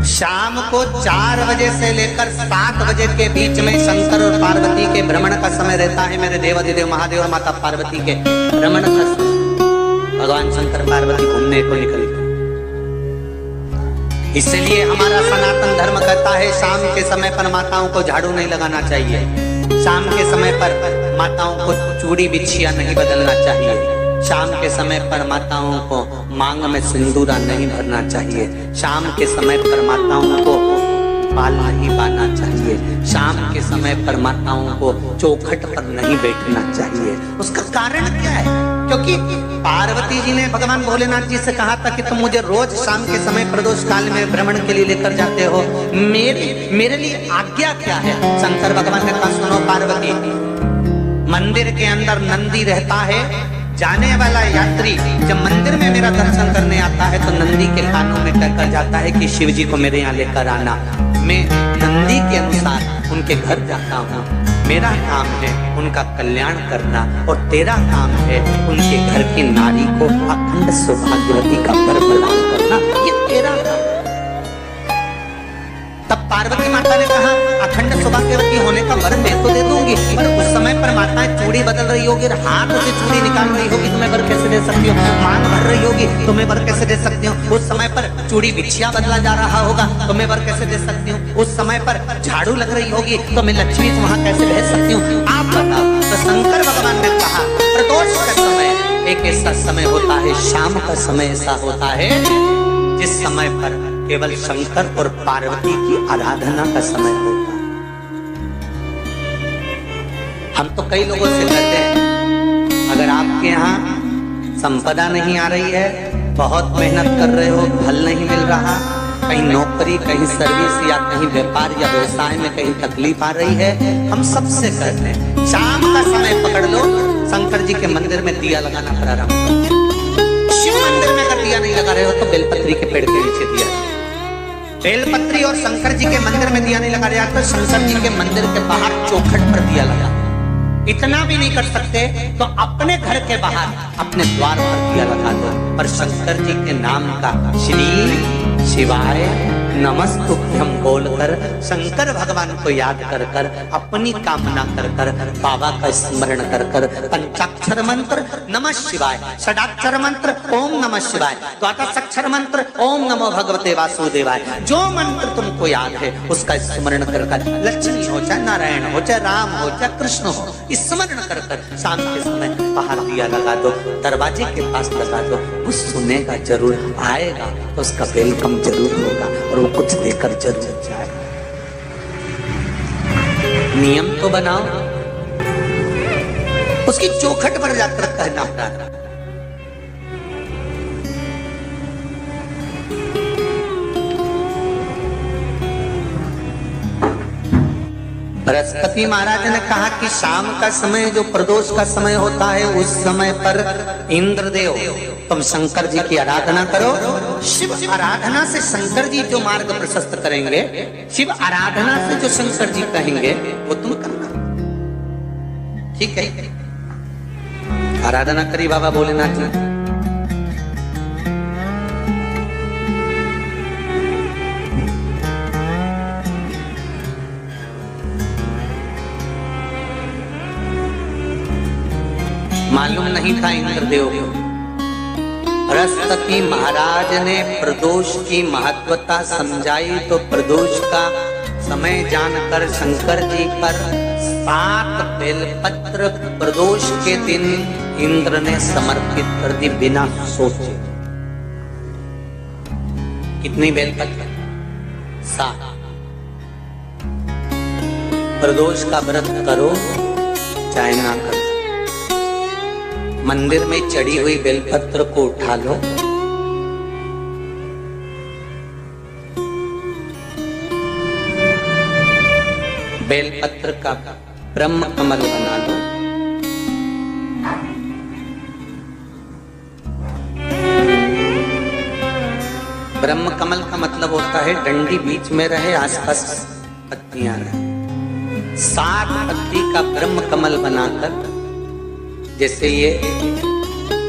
शाम को 4 बजे से लेकर 7 बजे के बीच में शंकर और पार्वती के भ्रमण का समय रहता है। मेरे देवाधिदेव महादेव और माता पार्वती के भ्रमण का समय। भगवान शंकर पार्वती घूमने को निकले। इसलिए हमारा सनातन धर्म कहता है शाम के समय पर माताओं को झाड़ू नहीं लगाना चाहिए। शाम के समय पर माताओं को चूड़ी बिछिया नहीं बदलना चाहिए। शाम के समय पर माताओं को मांग में सिंदूरा नहीं भरना चाहिए। शाम के समय पर माताओं को बाल नहीं बांधना चाहिए। शाम के समय पर माताओं को चौखट पर नहीं बैठना चाहिए। उसका कारण क्या है? क्योंकि पार्वती जी ने भगवान भोलेनाथ जी से कहा था कि तुम मुझे रोज शाम के समय प्रदोष काल में भ्रमण के लिए लेकर जाते हो, मेरे लिए आज्ञा क्या है? शंकर भगवान ने कहा सुनो पार्वती, मंदिर के अंदर नंदी रहता है। जाने वाला यात्री जब मंदिर में मेरा दर्शन करने आता है तो नंदी के कानों में कहकर जाता है कि शिव जी को मेरे यहाँ लेकर आना। मैं नंदी के अनुसार उनके घर जाता हूँ। मेरा काम है उनका कल्याण करना और तेरा काम है उनके घर की नारी को अखंड सौभाग्यवती का वर प्रदान करना। ये तेरा काम। तब पार्वती माता ने कहा अखंड सौभाग्यवती होने का वर मैं तो दे दूंगी, पर उस समय पर माताएं चूड़ी बदल रही होगी, हाथ से चूड़ी निकाल रही होगी, तुम्हें वर कैसे दे सकती हो? मांग भर रही होगी, तुम्हें वर कैसे दे सकती हूँ? उस समय पर चूड़ी बिछिया बदला जा रहा होगा, तुम्हें वर कैसे दे सकती हूँ? उस समय पर झाड़ू लग रही होगी तो मैं लक्ष्मी वहां कैसे भेज सकती हूँ? आप बताओ। तो शंकर भगवान ने कहा प्रदोष का समय एक ऐसा समय होता है, शाम का समय ऐसा होता है जिस समय पर केवल शंकर और पार्वती की आराधना का समय होता है। हम तो कई लोगों से कहते हैं अगर आपके यहाँ संपदा नहीं आ रही है, बहुत मेहनत कर रहे हो, फल नहीं मिल रहा, कहीं नौकरी, कहीं सर्विस या कहीं व्यापार या व्यवसाय में कहीं तकलीफ आ रही है, हम सबसे कहते हैं शाम का समय पकड़ लो, शंकर जी के मंदिर में दिया लगाना प्रारंभ करो। शिव मंदिर में अगर दिया नहीं लगा रहे हो तो बेलपत्री के पेड़ के नीचे दिया। बेलपत्री और शंकर जी के मंदिर में दिया नहीं लगा रहा तो शंकर जी के मंदिर के बाहर चौखट पर दिया लगा। इतना भी नहीं कर सकते तो अपने घर के बाहर अपने द्वार पर दिया लगा दो, पर शंकर जी के नाम का श्री शिवाय नमस्तुभ्यं बोलकर शंकर भगवान को याद कर कर अपनी कामना कर कर बाबा का स्मरण कर कर पंचाक्षर मंत्र नमः शिवाय, षडाक्षर मंत्र ओम नमः शिवाय, द्वादशाक्षर मंत्र ओम नमो भगवते वासुदेवाय, जो मंत्र तुमको याद है उसका स्मरण कर कर लक्ष्मी हो चाहे नारायण हो चाहे राम हो चाहे कृष्ण हो, स्मरण कर कर शाम के समय बाहर दिया लगा दो, दरवाजे के पास लगा दो। वो सुनेगा जरूर, आएगा तो उसका वेलकम जरूर होगा और वो कुछ देकर जरूर जाएगा। नियम तो बनाओ, उसकी चौखट पर जाकर कहना पड़ा। बृहस्पति महाराज ने कहा कि शाम का समय जो प्रदोष का समय होता है उस समय पर इंद्रदेव तुम शंकर जी की आराधना करो। शिव आराधना से शंकर जी जो मार्ग प्रशस्त करेंगे, शिव आराधना से जो शंकर जी कहेंगे वो तुम करना। ठीक है, आराधना करी बाबा भोलेनाथ जी। मालूम नहीं था इंद्रदेव को। बृहस्पति महाराज ने प्रदोष की महत्वता समझाई तो प्रदोष का समय जानकर शंकर जी पर 7 बेलपत्र प्रदोष के दिन इंद्र ने समर्पित कर दी बिना सोचे। कितनी बेलपत्र? 7। प्रदोष का व्रत करो चाहे ना करो, मंदिर में चढ़ी हुई बेलपत्र को उठा लो, बेलपत्र का ब्रह्म कमल बना लो, ब्रह्म कमल का मतलब होता है डंडी बीच में रहे, आसपास पत्तियां रहे। 7 पत्ती का ब्रह्म कमल बनाकर, जैसे ये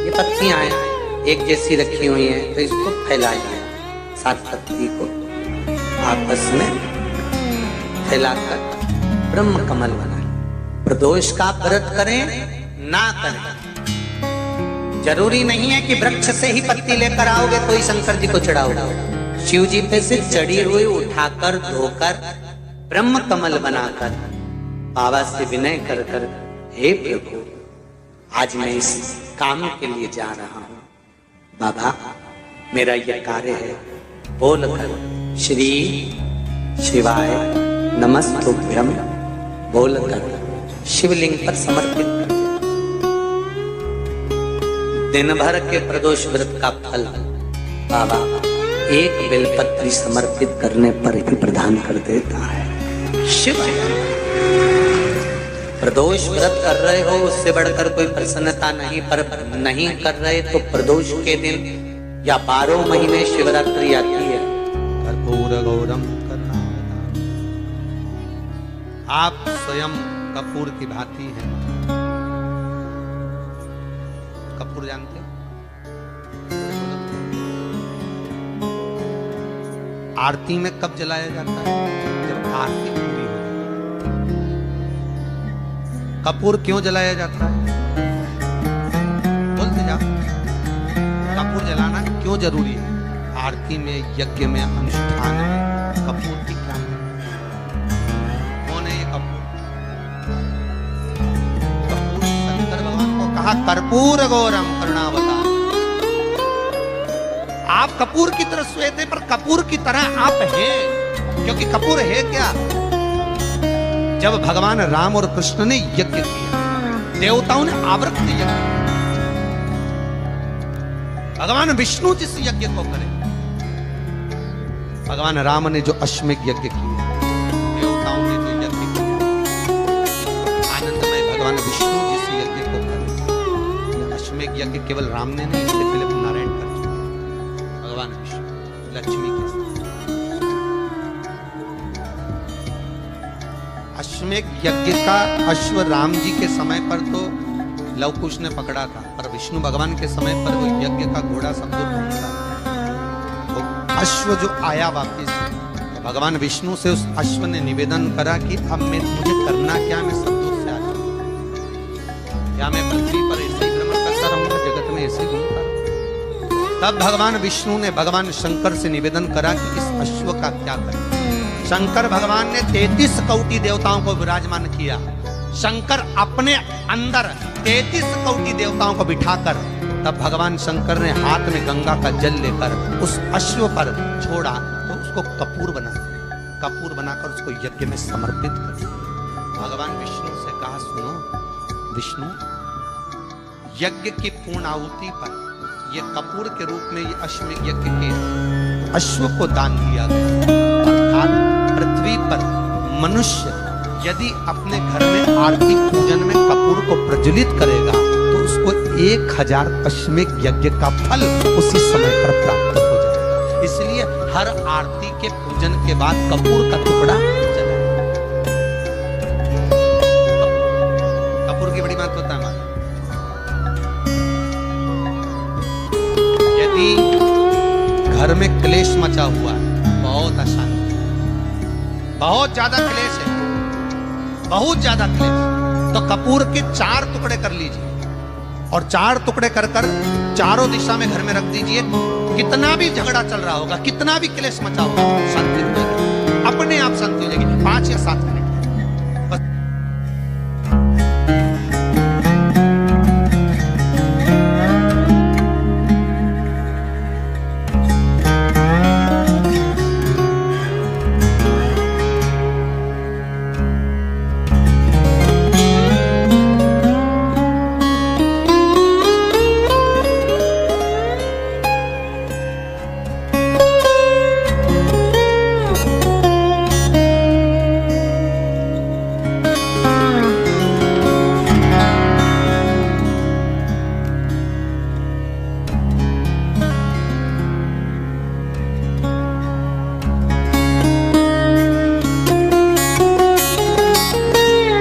पत्तियां हैं एक जैसी रखी हुई हैं तो इसको फैलाइए 7 पत्ती को। आपस में फैलाकर ब्रह्म कमल बनाए। प्रदोष का व्रत करें ना करें, जरूरी नहीं है कि वृक्ष से ही पत्ती लेकर आओगे तो ही शंकर जी को चढ़ाओगे। शिव जी पे से चढ़ी हुई उठाकर धोकर ब्रह्म कमल बनाकर बाबा से विनय कर कर, हे प्रभु आज मैं इस काम के लिए जा रहा हूं, बाबा मेरा यह कार्य है, बोलकर श्री शिवाय नमस्तुभ्यम बोलकर शिवलिंग पर समर्पित कर। दिन भर के प्रदोष व्रत का फल बाबा एक बेलपत्री समर्पित करने पर ही प्रदान कर देता है। शिव प्रदोष व्रत कर रहे हो उससे बढ़कर कोई प्रसन्नता नहीं, पर नहीं कर रहे तो प्रदोष के दिन या 12 महीने शिवरात्रि आती है। कर्पूर गौरम करना, आप स्वयं कपूर की भांति हैं। कपूर जानते हो? आरती में कब जलाया जाता है? जब आरती पूरी हो जाती है। कपूर क्यों जलाया जाता है? बोलते जाओ, कपूर जलाना क्यों जरूरी है? आरती में, यज्ञ में, अनुष्ठान में कपूर की क्या है? कौन है ये कपूर? कपूर शंकर भगवान को कहा कर्पूर गौरम करुणावतार। आप कपूर की तरह श्वेत है, पर कपूर की तरह आप हैं, क्योंकि कपूर है क्या? जब भगवान राम और कृष्ण ने यज्ञ किया, देवताओं ने आवृत यज्ञ, भगवान विष्णु जिस यज्ञ को करे, भगवान राम ने जो अश्वमेध यज्ञ किया, देवताओं ने जो यज्ञ किया, आनंदमय भगवान विष्णु जिस यज्ञ को करे, अश्वमेध यज्ञ केवल राम ने नहीं, इससे पहले नारायण कर चुके, भगवान विष्णु लक्ष्मी के साथ। अश्वमेध यज्ञ का अश्व राम जी के समय पर तो लवकुश ने पकड़ा था, पर विष्णु भगवान के समय पर वो यज्ञ का घोड़ा सब दूर घूमता, तो अश्व जो आया वापिस, तो भगवान विष्णु से उस अश्व ने निवेदन करा कि अब मुझे करना क्या, मैं सब दूर से आ जाऊं, क्या मैं पृथ्वी पर ऐसे ही भ्रमण करता रहूंगा, जगत में ऐसे ही घूमता रहूंगा? तब भगवान विष्णु ने भगवान शंकर से निवेदन करा कि इस अश्व का क्या करें। शंकर भगवान ने 33 कोटि देवताओं को विराजमान किया। शंकर अपने अंदर 33 कोटि देवताओं को बिठाकर, तब भगवान शंकर ने हाथ में गंगा का जल लेकर उस अश्व पर छोड़ा, तो उसको कपूर बना दिया। कपूर बनाकर उसको यज्ञ में समर्पित कर दिया। भगवान विष्णु से कहा, सुनो विष्णु, यज्ञ की पूर्ण आहुति पर ये कपूर के रूप में ये अश्वमेध यज्ञ के अश्व को दान दिया गया। अर्थात पृथ्वी पर मनुष्य यदि अपने घर में आरती पूजन में कपूर को प्रज्वलित करेगा तो उसको 1000 अश्वमेध यज्ञ का फल उसी समय पर प्राप्त हो जाएगा। इसलिए हर आरती के पूजन के बाद कपूर का टुकड़ा जलाएं। कपूर की बड़ी महत्वता है हमारी। यदि घर में क्लेश मचा हुआ है, बहुत अशांति, बहुत ज्यादा क्लेश है, बहुत ज्यादा क्लेश, तो कपूर के 4 टुकड़े कर लीजिए और 4 टुकड़े कर कर चारों दिशा में घर में रख दीजिए। कितना भी झगड़ा चल रहा होगा, कितना भी क्लेश मचा होगा, शांति हो जाएगी, अपने आप शांति हो जाएगी। 5 या 7